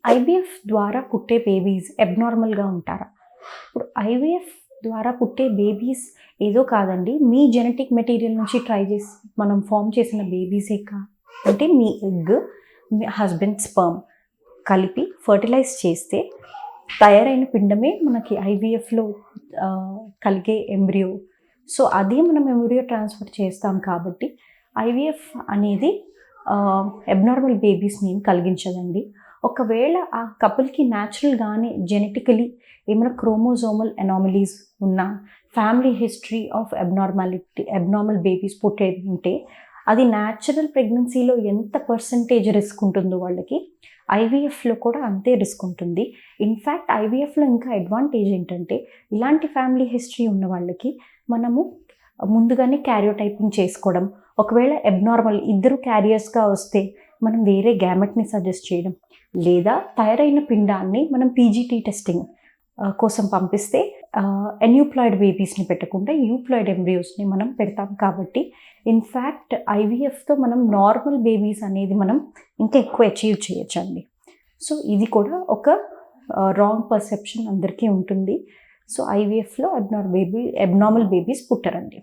IVF ద్వారా పుట్టే babies అబ్నార్మల్‌గా ఉంటారా? ఇప్పుడు ఐవీఎఫ్ ద్వారా పుట్టే బేబీస్ ఏదో కాదండి. మీ జెనెటిక్ మెటీరియల్ నుంచి ట్రై చేసి మనం ఫార్మ్ చేసిన బేబీసే అంటే మీ ఎగ్, మీ హస్బెండ్ స్పెర్మ్ కలిపి ఫెర్టిలైజ్ చేస్తే తయారైన పిండమే మనకి ఐవీఎఫ్‌లో కలిగే ఎంబ్రియో. సో, అదే మనం ఎంబ్రియో ట్రాన్స్‌ఫర్ చేస్తాం కాబట్టి ఐవీఎఫ్ అనేది అబ్నార్మల్ బేబీస్‌ని ఏం కలిగించదండి. ఒకవేళ ఆ కపుల్‌కి న్యాచురల్‌గానే జెనెటికలీ ఏమైనా క్రోమోజోమల్ అనామలీస్ ఉన్నా, family history of abnormal babies పుట్టేది ఉంటే, అది న్యాచురల్ ప్రెగ్నెన్సీలో ఎంత పర్సెంటేజ్ రిస్క్ ఉంటుందో వాళ్ళకి, ఐవీఎఫ్‌లో కూడా అంతే రిస్క్ ఉంటుంది. ఇన్‌ఫ్యాక్ట్ ఐవీఎఫ్‌లో ఇంకా అడ్వాంటేజ్ ఏంటంటే, ఇలాంటి ఫ్యామిలీ హిస్టరీ ఉన్న వాళ్ళకి మనము ముందుగానే క్యారియోటైపింగ్ చేసుకోవడం, ఒకవేళ అబ్నార్మల్ ఇద్దరు క్యారియర్స్‌గా వస్తే మనం వేరే గ్యామెట్‌ని సజెస్ట్ చేయడం, లేదా తయారైన పిండాన్ని మనం పీజీటీ టెస్టింగ్ కోసం పంపిస్తే ఎన్యూప్లాయిడ్ బేబీస్‌ని పెట్టకుండా యూప్లాయిడ్ ఎంబ్రియోస్‌ని మనం పెడతాం కాబట్టి, ఇన్‌ఫ్యాక్ట్ ఐవీఎఫ్‌తో మనం నార్మల్ బేబీస్ అనేది మనం ఇంకా ఎక్కువ అచీవ్ చేయొచ్చండి. సో, ఇది కూడా ఒక రాంగ్ పర్సెప్షన్ అందరికీ ఉంటుంది. సో, ఐవీఎఫ్‌లో అబ్నార్మల్ బేబీస్ పుట్టరండి.